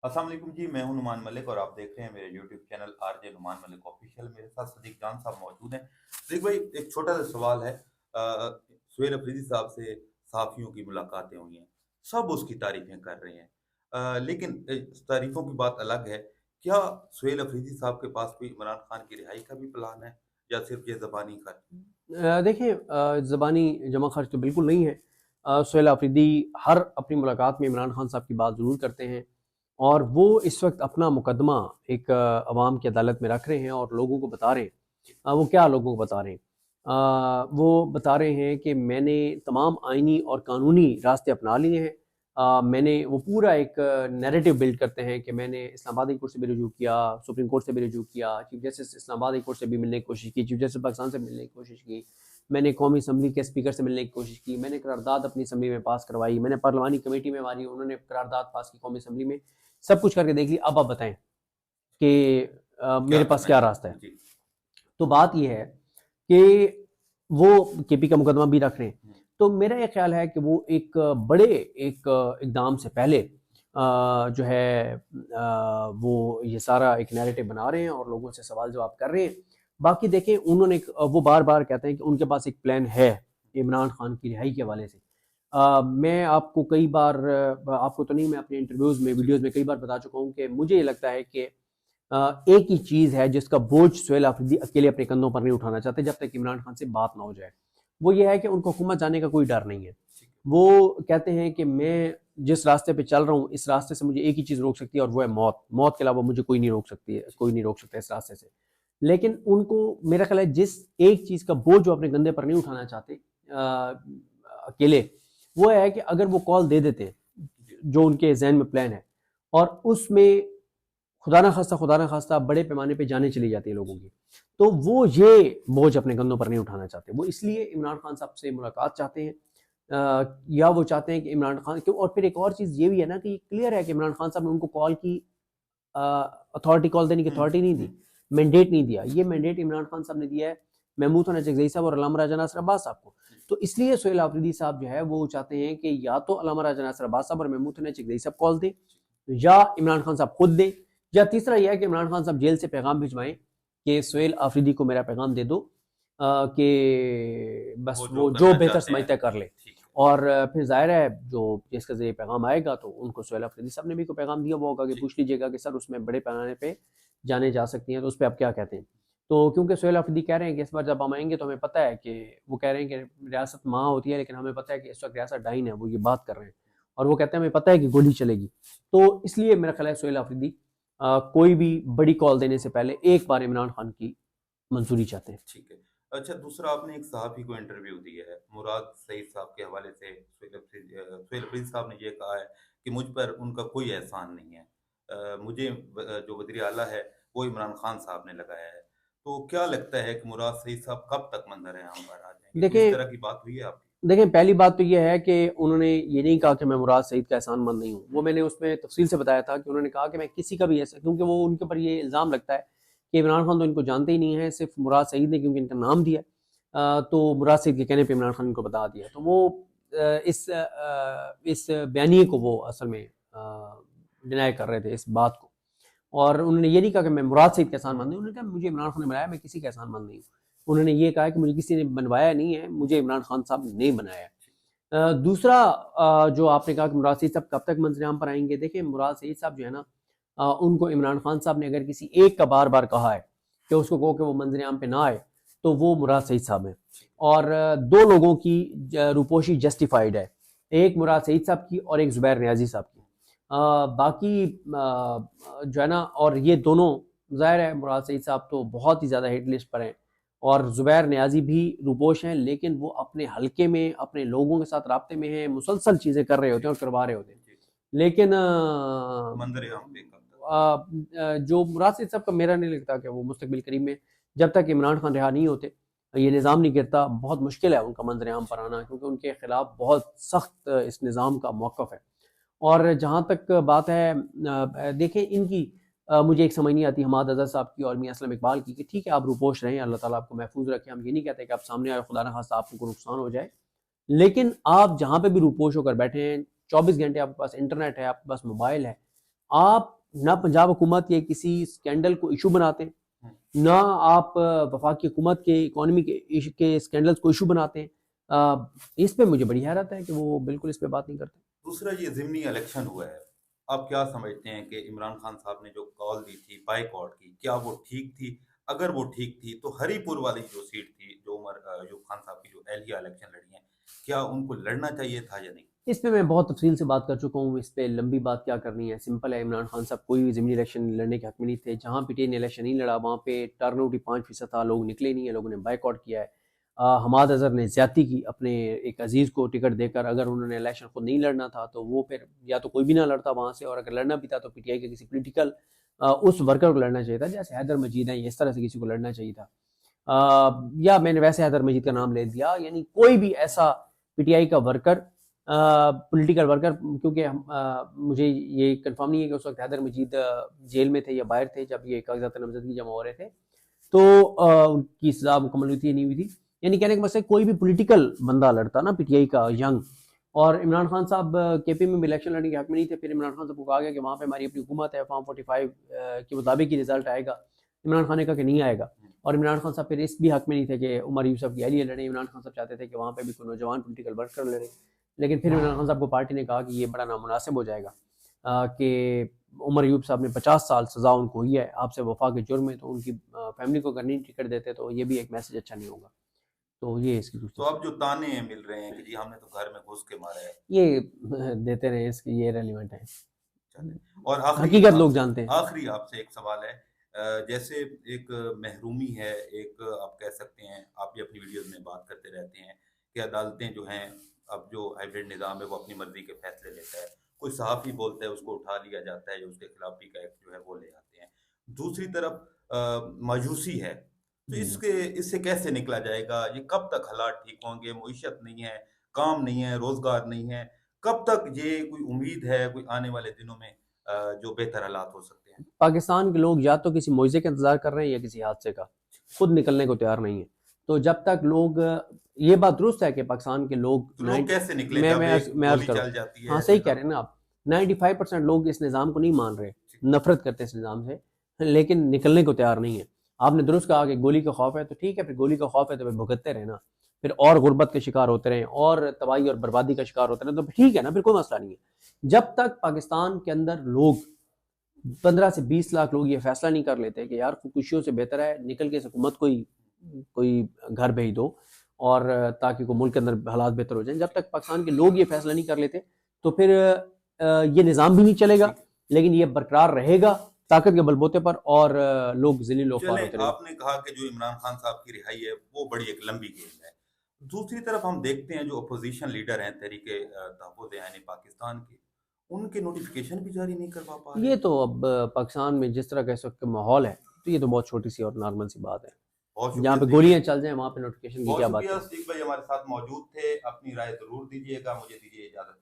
अस्सलाम वालेकुम जी, मैं हूं नुमान मलिक और आप देख रहे हैं मेरे YouTube channel RJ Numan Malik official. मेरे साथ सदीक जान साहब मौजूद हैं। सदीक भाई, एक छोटा सा सवाल है। सुहेल अफरीदी साहब से सहाफ़ियों की मुलाकातें हुई हैं, सब उसकी तारीफ़ें कर रहे हैं। लेकिन तारीफ़ों की बात अलग है। क्या सुहेल अफरीदी साहब के पास कोई इमरान खान की रिहाई का भी प्लान है या सिर्फ ये ज़बानी खर्च? देखिए, ज़बानी जमा खर्च तो बिल्कुल नहीं है। सुहेल आफरीदी हर अपनी मुलाकात में इमरान खान साहब की बात ज़रूर करते हैं, और वो इस वक्त अपना मुकदमा एक अवाम की अदालत में रख रहे हैं और लोगों को बता रहे हैं। वो क्या लोगों को बता रहे हैं? वो बता रहे हैं कि मैंने तमाम आइनी और कानूनी रास्ते अपना लिए हैं। मैंने वो पूरा एक नैरेटिव बिल्ड करते हैं कि मैंने इस्लामाबाद हाई कोर्ट से भी रुजू किया, सुप्रीम कोर्ट से भी रुजू किया, chief justice Islamabad high court से भी मिलने की कोशिश की, चीफ जस्टिस पाकिस्तान से मिलने की कोशिश की, मैंने कौमी असम्बली के स्पीकर से मिलने की कोशिश की, मैंने करारदाद अपनी असम्बली में पास करवाई, मैंने पार्लिमानी कमेटी में हमारी उन्होंने करारदाद पास की कौमी असम्बली में, सब कुछ करके देख लिया। अब आप बताएं कि क्या मेरे पास करना क्या रास्ता है? चाहिए जी? तो बात यह है कि वो केपी का मुकदमा भी रख रहे हैं। हम्म, तो मेरा ये ख्याल है कि वो एक बड़े एक इकदाम से पहले जो है वो ये सारा एक नैरेटिव बना रहे हैं और लोगों से सवाल जवाब कर रहे हैं। बाकी देखें, उन्होंने वो बार बार कहते हैं कि उनके पास एक प्लान है इमरान खान की रिहाई के हवाले से। मैं आपको कई बार, आपको तो नहीं, मैं अपने इंटरव्यूज़ में, वीडियोज़ में कई बार बता चुका हूँ कि मुझे ये लगता है कि एक ही चीज़ है जिसका बोझ सुहेल आफरीदी अकेले अपने कंधों पर नहीं उठाना चाहते जब तक इमरान खान से बात ना हो जाए। वो ये है कि उनको हुकूमत जाने का कोई डर नहीं है। ठीक है। वो कहते हैं कि मैं जिस रास्ते पे चल रहा हूँ, इस रास्ते से मुझे एक ही चीज़ रोक सकती है और वो है मौत। मौत के अलावा मुझे कोई नहीं रोक सकती है, कोई नहीं रोक सकता इस रास्ते से। लेकिन उनको, मेरा ख्याल है, जिस एक चीज़ का बोझ वो अपने कंधे पर नहीं उठाना चाहते अकेले, वो है कि अगर वो कॉल दे देते हैं जो उनके जहन में प्लान है, और उसमें खुदा ना खास्ता बड़े पैमाने पे जाने चली जाती है लोगों की, तो वो ये बोझ अपने कंधों पर नहीं उठाना चाहते। वो इसलिए इमरान खान साहब से मुलाकात चाहते हैं, या वो चाहते हैं कि इमरान खान क्यों। और फिर एक और चीज़ ये भी है ना कि क्लियर है कि इमरान खान साहब ने उनको कॉल की अथॉरिटी, कॉल देने की अथॉरिटी नहीं दी, मैंडेट नहीं दिया। ये मैंडेट इमरान खान साहब ने दिया है महमूद खान चकजई साहब और अल्लामा राजा नासिर अब्बास साहब को। तो इसलिए सुहेल आफरीदी साहब जो है वो चाहते हैं कि या तो अल्लामा राजा नासिर अब्बास साहब और महमूद खान चकजई साहब कॉल दें, या इमरान खान साहब खुद दें, या तीसरा यह है कि इमरान खान साहब जेल से पैगाम भिजवाएं कि सुहेल आफरीदी को मेरा पैगाम दे दो, कि बस वो जो वो जो करना बेहतर चाहते हैं। समझता है कर ले। ठीक है। और फिर ज़ाहिर है जो जिसका ज़रिए पैगाम आएगा तो उनको सुहेल अफरीदी साहब ने भी कोई पैगाम दिया हुआ होगा कि ठीक। पूछ लीजिएगा कि सर उसमें बड़े पैमाने पे जाने जा सकती हैं, तो उस पर आप क्या कहते हैं? तो क्योंकि सुहेल अफरीदी कह रहे हैं कि इस बार जब हम आएंगे तो हमें पता है कि, वो कह रहे हैं कि रियासत माँ होती है लेकिन हमें पता है कि इस वक्त रियासत डाइन है, वो ये बात कर रहे हैं। और वो कहते हैं हमें पता है कि गोली चलेगी। तो इसलिए मेरा ख्याल है सुहेल अफरीदी कोई भी बड़ी कॉल देने से पहले एक बार इमरान खान की मंजूरी चाहते हैं। ठीक है। अच्छा, दूसरा, आपने एक सहाफ़ी को इंटरव्यू दिया है, मुराद सईद साहब के हवाले से सुहेल अफ़रीदी साहब ने ये कहा है कि मुझ पर उनका कोई एहसान नहीं है। मुझे जो वज़ीर आला है, वो इमरान खान साहब ने लगाया है। तो क्या लगता है कि मुराद सईद साहब कब तक मंज़र-ए-आम पर आ जाएँगे? कोई इस देखें तरह की बात हुई है आपकी? देखें पहली बात तो ये है कि उन्होंने ये नहीं कहा कि मैं मुराद सईद का एहसानमंद नहीं हूँ। वो मैंने उसमें तफसील से बताया था कि उन्होंने कहा कि मैं किसी का भी ऐसा, क्योंकि वो उनके ऊपर ये इल्ज़ाम लगता है कि इमरान खान तो इनको जानते ही नहीं है, सिर्फ मुराद सईद ने क्योंकि इनका नाम दिया, तो मुराद सईद के कहने पे इमरान खान इनको बता दिया। तो वो इस बयानिए को वो असल में डिनाई कर रहे थे, इस बात को। और उन्होंने ये नहीं कहा कि मैं मुराद सईद का एहसानमंद नहीं हूँ, उन्होंने कहा मुझे इमरान खान ने बनाया, मैं किसी का एहसानमंद नहीं हूँ। उन्होंने ये कहा कि मुझे किसी ने बनवाया नहीं है, मुझे इमरान खान साहब ने नहीं बनाया है। दूसरा, जो आपने कहा कि मुराद सईद साहब कब तक मंजर-ए-आम पर आएंगे, देखिए मुराद सईद साहब जो है ना, उनको इमरान खान साहब ने अगर किसी एक का बार बार कहा है कि उसको कहो कि वो मंजर-ए-आम पे ना आए, तो वो मुराद सईद साहब हैं। और दो लोगों की रूपोशी जस्टिफाइड है, एक मुराद सईद साहब की और एक ज़ुबैर नियाज़ी साहब की। बाकी जो है ना, और ये दोनों, ज़ाहिर है मुराद सईद साहब तो बहुत ही ज़्यादा हिट लिस्ट पर हैं, और ज़ुबैर नियाज़ी भी रूपोश हैं, लेकिन वो अपने हलके में अपने लोगों के साथ राब्ते में हैं, मुसलसल चीज़ें कर रहे होते हैं और करवा रहे होते हैं। जी। लेकिन मंज़र-ए-आम पे कब तक? जो मुराद सईद साहब का, मेरा नहीं लगता कि वो मुस्तकबिल करीब में, जब तक इमरान खान रिहा नहीं होते, ये निज़ाम नहीं गिरता, बहुत मुश्किल है उनका मंजर-ए-आम पर आना, क्योंकि उनके खिलाफ बहुत सख्त इस निज़ाम का मौक़िफ़ है। और जहाँ तक बात है, देखें इनकी, मुझे एक समझ नहीं आती हमाद अज़हर साहब की और मियां असलम इकबाल की, कि ठीक है आप रूपोश रहें, अल्लाह ताला आपको महफूज रखे, हम ये नहीं कहते कि आप सामने आए खुदा न खास्ता आपको नुकसान हो जाए, लेकिन आप जहाँ पे भी रूपोश होकर बैठे हैं, 24 घंटे आपके पास इंटरनेट है, आपके पास मोबाइल है, آپ نہ پنجاب حکومت کے کسی اسکینڈل کو ایشو بناتے ہیں، نہ آپ وفاقی حکومت کے اکانومی کے اسکینڈلز کو ایشو بناتے ہیں. اس پہ مجھے بڑی حیرت ہے کہ وہ بالکل اس پہ بات نہیں کرتے. دوسرا یہ ضمنی الیکشن ہوا ہے، آپ کیا سمجھتے ہیں کہ عمران خان صاحب نے جو کال دی تھی بائیکاٹ کی، کیا وہ ٹھیک تھی؟ اگر وہ ٹھیک تھی تو ہری پور والی جو سیٹ تھی جو عمر ایوب خان صاحب کی جو اہلیہ الیکشن لڑی ہیں، کیا ان کو لڑنا چاہیے تھا یا نہیں؟ اس پہ میں بہت تفصیل سے بات کر چکا ہوں، اس پہ لمبی بات کیا کرنی ہے. سمپل ہے، عمران خان صاحب کوئی بھی ضمنی الیکشن لڑنے کے حق میں نہیں تھے. جہاں پی ٹی آئی نے الیکشن نہیں لڑا وہاں پہ ٹرن آؤٹ ہی 5% تھا، لوگ نکلے نہیں ہیں، لوگوں نے بائیک آؤٹ کیا ہے. حماد اظہر نے زیادتی کی اپنے ایک عزیز کو ٹکٹ دے کر. اگر انہوں نے الیکشن خود نہیں لڑنا تھا تو وہ پھر یا تو کوئی بھی نہ لڑتا وہاں سے، اور اگر لڑنا بھی تھا تو پی ٹی آئی کے کسی پولیٹیکل اس ورکر کو لڑنا چاہیے تھا، جیسے حیدر مجید ہیں، اس طرح سے کسی کو لڑنا چاہیے تھا. یا میں نے ویسے حیدر مجید کا نام لے دیا، یعنی کوئی بھی ایسا پی ٹی آئی کا ورکر، پولیٹیکل ورکر، کیونکہ مجھے یہ کنفرم نہیں ہے کہ اس وقت حیدر مجید جیل میں تھے یا باہر تھے جب یہ کاغذات نامزدگی جمع ہو رہے تھے، تو ان کی سزا مکمل ہوئی تھی یا نہیں ہوئی تھی. یعنی کہنے کا مطلب کوئی بھی پولیٹیکل بندہ لڑتا نا پی ٹی آئی کا ینگ. اور عمران خان صاحب کے پی میں بھی الیکشن لڑنے کے حق میں نہیں تھے. پھر عمران خان صاحب کو کہا گیا کہ وہاں پہ ہماری اپنی حکومت ہے، فارم 45 کے مطابق ہی رزلٹ آئے گا. عمران خان نے کہا کہ نہیں آئے گا. اور عمران خان صاحب پھر اس بھی حق میں نہیں تھے کہ عمر یوسف کی اہلیہ لڑیں. عمران خان صاحب چاہتے تھے کہ وہاں پہ بھی کوئی نوجوان پولیٹیکل ورکر لڑے. لیکن پھر عمران خان صاحب کو پارٹی نے کہا کہ یہ بڑا نامناسب ہو جائے گا کہ عمر ایوب صاحب نے 50 سال سزا ان کو ہوئی ہے، آپ سے وفا کے جرم میں، تو ان کی فیملی کو اگر نہیں ٹکٹ دیتے تو یہ بھی ایک میسج اچھا نہیں ہوگا. تو یہ اس کی تو اب جو تانے مل رہے ہیں کہ جی ہم نے تو گھر میں گھس کے مارا ہے، یہ دیتے رہے، اس کی یہ ریلیونٹ ہے. اور حقیقت لوگ جانتے ہیں. آخری آپ سے ایک سوال ہے، جیسے ایک محرومی ہے، ایک آپ کہہ سکتے ہیں، آپ بھی اپنی ویڈیوز میں بات کرتے رہتے ہیں کہ عدالتیں جو ہیں، اب جو ہائیبرڈ نظام ہے وہ اپنی مرضی کے فیصلے لیتا ہے. کوئی صحافی بولتا ہے اس کو اٹھا لیا جاتا ہے، یا اس کے خلاف بھی کا ایکٹ جو ہے وہ لے آتے ہیں. دوسری طرف مایوسی ہے، تو اس سے کیسے نکلا جائے گا؟ یہ کب تک حالات ٹھیک ہوں گے؟ معیشت نہیں ہے، کام نہیں ہے، روزگار نہیں ہے، کب تک یہ کوئی امید ہے کوئی آنے والے دنوں میں جو بہتر حالات ہو سکتے ہیں؟ پاکستان کے لوگ یا تو کسی معجزے کا انتظار کر رہے ہیں یا کسی حادثے کا، خود نکلنے کو تیار نہیں ہیں. تو جب تک لوگ، یہ بات درست ہے کہ پاکستان کے لوگ کیسے نکلے جب ایک گولی چل جاتی ہے؟ ہاں صحیح کہہ رہے ہیں نا آپ. 95% لوگ اس نظام کو نہیں مان رہے، نفرت کرتے اس نظام سے، لیکن نکلنے کو تیار نہیں ہے. آپ نے درست کہا کہ گولی کا خوف ہے، تو ٹھیک ہے، پھر گولی کا خوف ہے تو پھر بھگتتے رہے نا، پھر اور غربت کے شکار ہوتے رہیں، اور تباہی اور بربادی کا شکار ہوتے رہیں، تو ٹھیک ہے نا، پھر کوئی مسئلہ نہیں ہے. جب تک پاکستان کے اندر لوگ 15 سے 20 لاکھ لوگ یہ فیصلہ نہیں کر لیتے کہ یار خودکشیوں سے بہتر ہے نکل کے اس حکومت کوئی گھر بھیج دو، اور تاکہ کوئی ملک کے اندر حالات بہتر ہو جائیں، جب تک پاکستان کے لوگ یہ فیصلہ نہیں کر لیتے تو پھر یہ نظام بھی نہیں چلے گا، لیکن یہ برقرار رہے گا طاقت کے بلبوتے پر، اور لوگ ذلیل و خوار ہوتے رہیں. آپ نے کہا کہ جو عمران خان صاحب کی رہائی ہے وہ بڑی ایک لمبی گیم ہے. دوسری طرف ہم دیکھتے ہیں جو اپوزیشن لیڈر ہیں تحریک تحفظ یعنی پاکستان کے، ان کے نوٹیفیکیشن بھی جاری نہیں کروا پا رہے. یہ تو اب پاکستان میں جس طرح کا اس وقت ماحول ہے تو یہ تو بہت چھوٹی سی اور نارمل سی بات ہے. جہاں پہ گولیاں چل جائیں وہاں پہ نوٹیفیکیشن کی کیا بات ہے. بہت شکریہ صدیق بھائی، ہمارے ساتھ موجود تھے. اپنی رائے ضرور دیجیے گا. مجھے دیجیے اجازت.